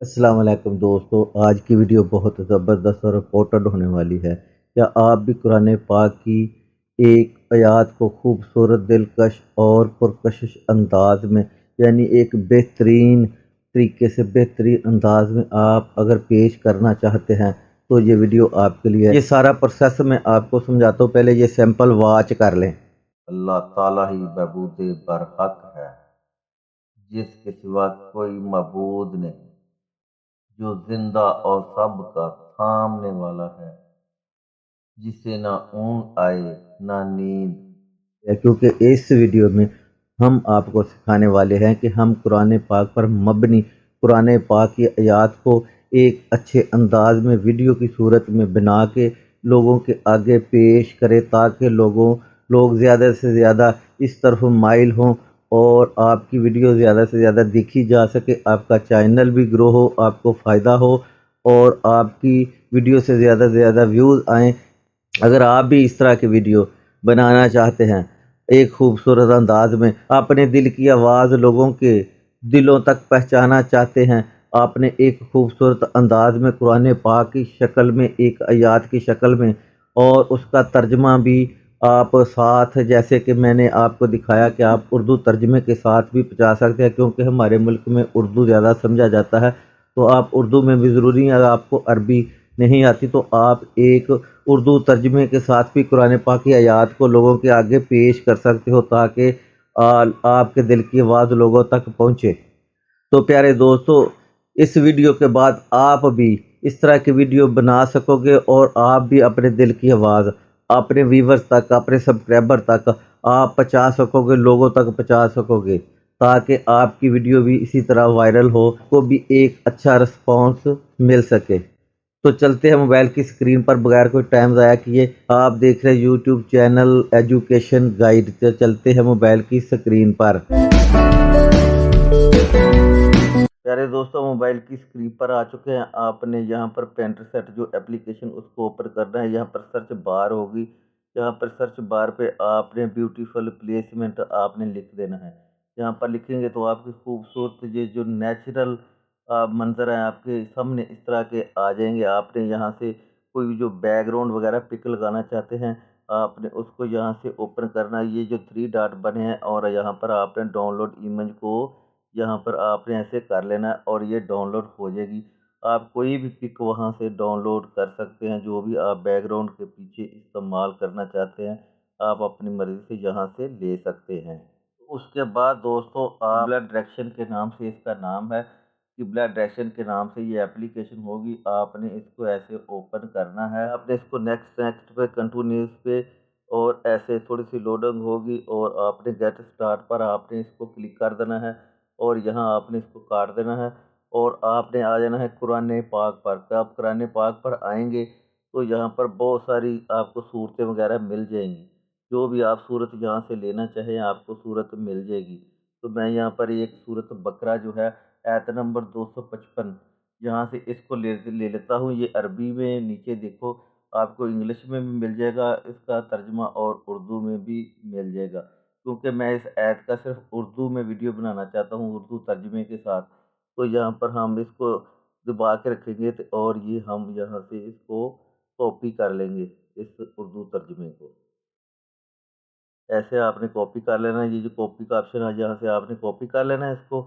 अस्सलाम वालेकुम दोस्तों, आज की वीडियो बहुत ज़बरदस्त और इम्पोर्टेंट होने वाली है। क्या आप भी कुरान पाक की एक आयत को खूबसूरत, दिलकश और पुरकशिश अंदाज में, यानी एक बेहतरीन तरीके से, बेहतरीन अंदाज में आप अगर पेश करना चाहते हैं तो ये वीडियो आपके लिए है। ये सारा प्रोसेस मैं आपको समझाता हूँ। पहले ये सैंपल वाच कर लें। अल्लाह ताला ही मबूद बरहक है, जिसके सिवा कोई मबूद नहीं, जो जिंदा और सब का थामने वाला है, जिसे ना ऊँग आए ना नींद। क्योंकि इस वीडियो में हम आपको सिखाने वाले हैं कि हम कुरान पाक पर मबनी कुरान पाक की आयत को एक अच्छे अंदाज में वीडियो की सूरत में बना के लोगों के आगे पेश करें, ताकि लोग ज़्यादा से ज़्यादा इस तरफ माइल हों और आपकी वीडियो ज़्यादा से ज़्यादा देखी जा सके, आपका चैनल भी ग्रो हो, आपको फ़ायदा हो और आपकी वीडियो से ज़्यादा व्यूज़ आएँ। अगर आप भी इस तरह की वीडियो बनाना चाहते हैं, एक खूबसूरत अंदाज में अपने दिल की आवाज़ लोगों के दिलों तक पहुंचाना चाहते हैं, आपने एक खूबसूरत अंदाज में कुरान पाक की शक्ल में, एक आयत की शक्ल में और उसका तर्जमा भी आप साथ, जैसे कि मैंने आपको दिखाया कि आप उर्दू तर्जमे के साथ भी पहुंचा सकते हैं, क्योंकि हमारे मुल्क में उर्दू ज़्यादा समझा जाता है। तो आप उर्दू में भी ज़रूरी है, अगर आपको अरबी नहीं आती तो आप एक उर्दू तर्जमे के साथ भी कुरान पाक की आयत को लोगों के आगे पेश कर सकते हो, ताकि आपके दिल की आवाज़ लोगों तक पहुँचे। तो प्यारे दोस्तों, इस वीडियो के बाद आप भी इस तरह की वीडियो बना सकोगे और आप भी अपने दिल की आवाज़ अपने व्यूवर्स तक, अपने सब्सक्राइबर तक आप पहुँचा सकोगे, लोगों तक पहुँचा सकोगे, ताकि आपकी वीडियो भी इसी तरह वायरल हो, को भी एक अच्छा रिस्पॉन्स मिल सके। तो चलते हैं मोबाइल की स्क्रीन पर, बगैर कोई टाइम ज़ाया किए। आप देख रहे हैं यूट्यूब चैनल एजुकेशन गाइड। तो चलते हैं मोबाइल की स्क्रीन पर। प्यारे दोस्तों, मोबाइल की स्क्रीन पर आ चुके हैं। आपने यहाँ पर पेंटरसेट जो एप्लीकेशन उसको ओपन करना है। यहाँ पर सर्च बार होगी, यहाँ पर सर्च बार पे आपने ब्यूटीफुल प्लेसमेंट आपने लिख देना है। यहाँ पर लिखेंगे तो आपकी खूबसूरत ये जो नेचुरल मंजर है आपके सामने इस तरह के आ जाएंगे। आपने यहाँ से कोई भी जो बैकग्राउंड वगैरह पिक लगाना चाहते हैं, आपने उसको यहाँ से ओपन करना है। ये जो 3 डॉट बने हैं और यहाँ पर आपने डाउनलोड इमेज को यहाँ पर आपने ऐसे कर लेना है और ये डाउनलोड हो जाएगी। आप कोई भी पिक वहाँ से डाउनलोड कर सकते हैं, जो भी आप बैकग्राउंड के पीछे इस्तेमाल करना चाहते हैं आप अपनी मर्ज़ी से यहाँ से ले सकते हैं। उसके बाद दोस्तों, आप किबला डायरेक्शन के नाम से, इसका नाम है किबला डायरेक्शन के नाम से ये एप्लीकेशन होगी। आपने इसको ऐसे ओपन करना है, आपने इसको नेक्स्ट नेक्स्ट पे, कंटिन्यूस पे और ऐसे थोड़ी सी लोडिंग होगी और आपने गेट स्टार्ट पर आपने इसको क्लिक कर देना है और यहाँ आपने इसको काट देना है और आपने आ जाना है कुरान पाक पर। तो आप कुरान पाक पर आएंगे तो यहाँ पर बहुत सारी आपको सूरतें वगैरह मिल जाएंगी। जो भी आप सूरत यहाँ से लेना चाहें आपको सूरत मिल जाएगी। तो मैं यहाँ पर एक सूरत बकरा जो है आयत नंबर 255, यहाँ से इसको ले लेता हूँ। ये अरबी में नीचे देखो, आपको इंग्लिश में भी मिल जाएगा इसका तर्जमा और उर्दू में भी मिल जाएगा, क्योंकि मैं इस ऐत का सिर्फ उर्दू में वीडियो बनाना चाहता हूँ उर्दू तर्जमे के साथ। तो यहाँ पर हम इसको दबा के रखेंगे और ये हम यहाँ से इसको कॉपी कर लेंगे, इस उर्दू तर्जमे को। ऐसे आपने कॉपी कर लेना है। ये जो कॉपी का ऑप्शन है, यहाँ से आपने कॉपी कर लेना है। इसको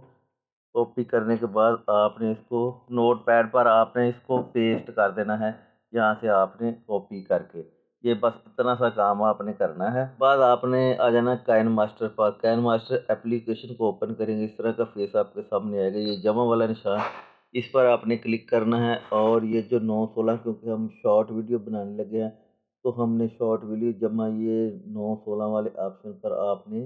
कॉपी करने के बाद आपने इसको नोट पैड पर आपने इसको पेस्ट कर देना है, यहाँ से आपने कॉपी करके। ये बस इतना सा काम आपने करना है। बाद आपने आ जाना काइन मास्टर पर। काइन मास्टर एप्लीकेशन को ओपन करेंगे, इस तरह का फेस आपके सामने आएगा, ये जमा वाला निशान, इस पर आपने क्लिक करना है। और ये जो 9/16, क्योंकि हम शॉर्ट वीडियो बनाने लगे हैं तो हमने शॉर्ट वीडियो जमा ये 9/16 वाले ऑप्शन पर आपने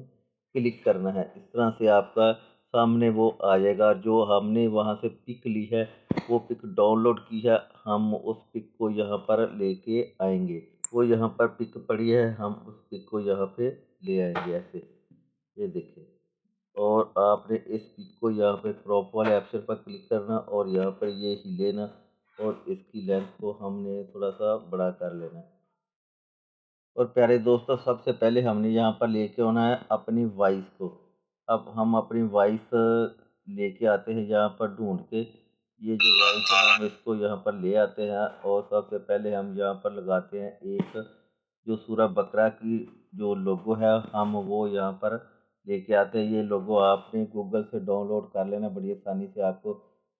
क्लिक करना है। इस तरह से आपका सामने वो आ जाएगा। जो हमने वहाँ से पिक ली है, वो पिक डाउनलोड की है, हम उस पिक को यहाँ पर लेके आएंगे। वो यहाँ पर पिक पड़ी है, हम उस पिक को यहाँ पे ले आएंगे ऐसे, ये देखिए। और आपने इस पिक को यहाँ पे क्रॉप वाले ऑप्शन पर क्लिक करना और यहाँ पर ये ही लेना और इसकी लेंथ को हमने थोड़ा सा बड़ा कर लेना। और प्यारे दोस्तों, सबसे पहले हमने यहाँ पर लेके आना है अपनी वॉइस को। अब हम अपनी वॉइस लेके आते हैं यहाँ पर ढूंढ के। یہ جو وائس ہے ہم اس کو یہاں پر لے آتے ہیں اور سب سے پہلے ہم یہاں پر لگاتے ہیں ایک جو سورہ بقرہ کی جو لوگو ہے ہم وہ یہاں پر لے کے آتے ہیں۔ یہ لوگو آپ نے گوگل سے ڈاؤن لوڈ کر لینا بڑی آسانی سے۔ آپ کو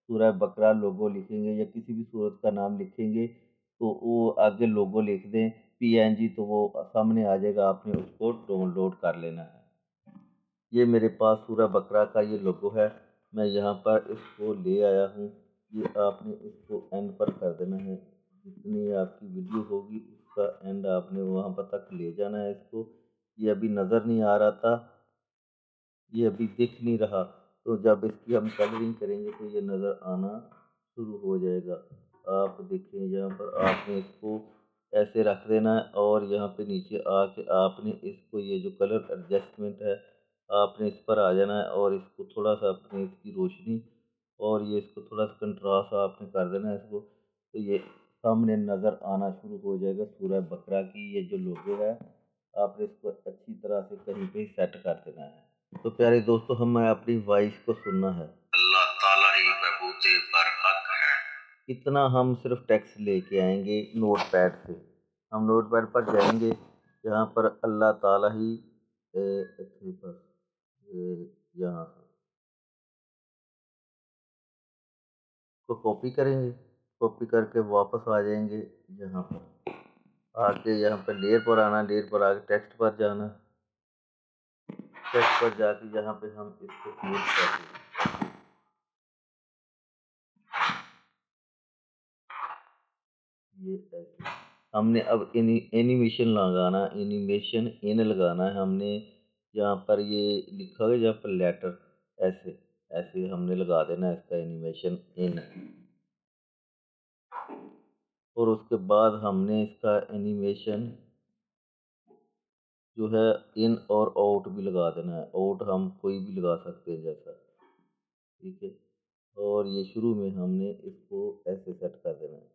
سورہ بقرہ لوگو لکھیں گے یا کسی بھی سورت کا نام لکھیں گے تو وہ آگے لوگو لکھ دیں PNG تو وہ سامنے آ جائے گا، آپ نے اس کو ڈاؤن لوڈ کر لینا ہے۔ یہ میرے پاس سورہ بقرہ کا یہ لوگو ہے، میں یہاں پر اس کو لے آیا ہوں۔ یہ آپ نے اس کو اینڈ پر کر دینا ہے، جتنی آپ کی ویڈیو ہوگی اس کا اینڈ آپ نے وہاں پر تک لے جانا ہے اس کو۔ یہ ابھی نظر نہیں آ رہا تھا، یہ ابھی دکھ نہیں رہا، تو جب اس کی ہم کلرنگ کریں گے تو یہ نظر آنا شروع ہو جائے گا۔ آپ دیکھیں یہاں پر آپ نے اس کو ایسے رکھ دینا ہے اور یہاں پہ نیچے آ کے آپ نے اس کو یہ جو کلر ایڈجسٹمنٹ ہے آپ نے اس پر آ جانا ہے اور اس کو تھوڑا سا اپنے اس کی روشنی اور یہ اس کو تھوڑا سا کنٹراسٹ آپ نے کر دینا ہے اس کو، تو یہ سامنے نظر آنا شروع ہو جائے گا سورہ بقرہ کی یہ جو لوگو ہے۔ آپ نے اس کو اچھی طرح سے کہیں پہ سیٹ کر دینا ہے۔ تو پیارے دوستو ہمیں اپنی وائس کو سننا ہے۔ اللہ تعالیٰ ہی بہت برحق ہے۔ اتنا ہم صرف ٹیکسٹ لے کے آئیں گے نوٹ پیڈ سے، ہم نوٹ پیڈ پر جائیں گے، یہاں پر اللہ تعالیٰ ہی یہاں کو کاپی کریں گے، کاپی کر کے واپس آ جائیں گے یہاں پر آ کے یہاں پر لیئر پر آنا، لیئر پر آ کے ٹیکسٹ پر جانا، ٹیکسٹ پر جا کے یہاں پہ ہم اس کو کلک کر دیں۔ یہ ایسے ہم نے اب اینیمیشن لگانا، اینیمیشن ان لگانا ہے ہم نے، یہاں پر یہ لکھا ہوگا یہاں پر لیٹر ایسے ایسے ہم نے لگا دینا ہے اس کا اینیمیشن ان، اور اس کے بعد ہم نے اس کا اینیمیشن جو ہے ان اور آؤٹ بھی لگا دینا ہے، آؤٹ ہم کوئی بھی لگا سکتے ہیں جیسا، ٹھیک ہے، اور یہ شروع میں ہم نے اس کو ایسے سیٹ کر دینا ہے۔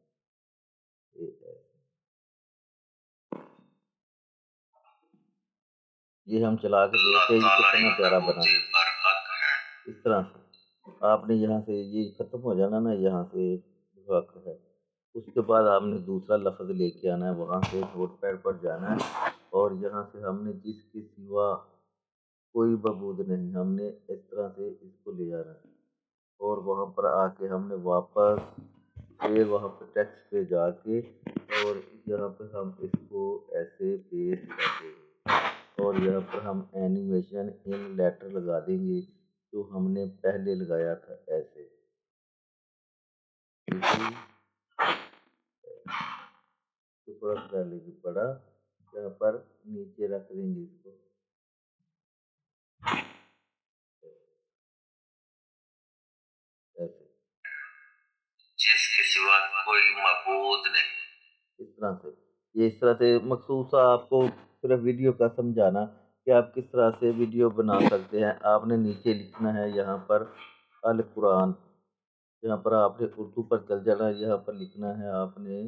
یہ ہم چلا کے دیکھتے ہیں یہ کتنا پیارا بنا ہے۔ اس طرح سے آپ نے یہاں سے یہ ختم ہو جانا نا، یہاں سے وقت ہے، اس کے بعد آپ نے دوسرا لفظ لے کے آنا ہے، وہاں سے نوٹ پیڈ پر جانا ہے اور یہاں سے ہم نے جس کے سوا کوئی معبود نہیں، ہم نے اس طرح سے اس کو لے آنا ہے اور وہاں پر آ کے ہم نے واپس پھر وہاں پہ ٹیکسٹ پہ جا کے اور یہاں پہ ہم اس کو ایسے پیسٹ کر دیں گے اور یہاں پر ہم اینیمیشن ان لیٹر لگا دیں گے جو ہم نے پہلے لگایا تھا ایسے، تھوڑا سا ڈالے گی پڑا، یہاں پر نیچے رکھ دیں گے اس کو ایسے، جس کے سوا کوئی معبود نہیں، اس طرح سے۔ یہ اس طرح سے مخصوص آپ کو صرف ویڈیو کا سمجھانا کہ آپ کس طرح سے ویڈیو بنا سکتے ہیں۔ آپ نے نیچے لکھنا ہے یہاں پر القرآن، یہاں پر آپ نے اردو پر چل جانا، یہاں پر لکھنا ہے آپ نے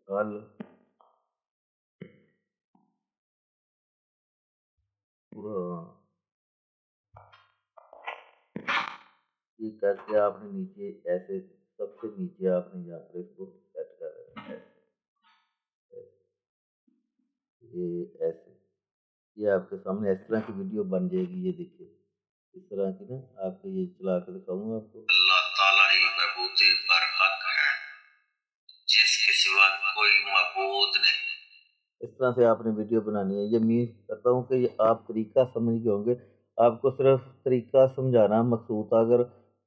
القرآن، یہ کر کے آپ نے نیچے ایسے سب سے نیچے آپ نے یہاں پر اس کو سیٹ کر رہا ہے یہ ایسے، یہ آپ کے سامنے اس طرح کی ویڈیو بن جائے گی۔ یہ دیکھیے اس طرح کی نا، آپ کو یہ چلا کے دکھاؤں گا آپ کو۔ اللہ تعالیٰ ہی بہت برحق ہے، جس کے سوا کوئی معبود نہیں، اس طرح سے آپ نے ویڈیو بنانی ہے۔ یہ امید کرتا ہوں کہ یہ آپ طریقہ سمجھ گئے ہوں گے، آپ کو صرف طریقہ سمجھانا مقصود تھا، اگر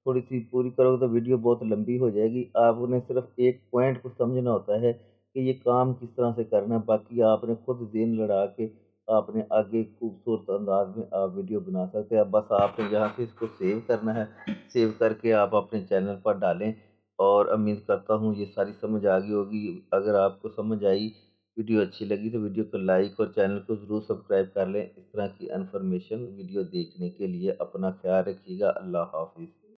تھوڑی سی پوری کرو تو ویڈیو بہت لمبی ہو جائے گی۔ آپ نے صرف ایک پوائنٹ کو سمجھنا ہوتا ہے کہ یہ کام کس طرح سے کرنا ہے، باقی آپ نے خود ذہن لڑا کے آپ نے آگے خوبصورت انداز میں آپ ویڈیو بنا سکتے ہیں۔ بس آپ نے یہاں سے اس کو سیو کرنا ہے، سیو کر کے آپ اپنے چینل پر ڈالیں، اور امید کرتا ہوں یہ ساری سمجھ آ گئی ہوگی۔ اگر آپ کو سمجھ آئی، ویڈیو اچھی لگی تو ویڈیو کو لائک اور چینل کو ضرور سبسکرائب کر لیں۔ اس طرح کی انفارمیشن ویڈیو دیکھنے کے لیے اپنا خیال رکھیے گا۔ اللہ حافظ۔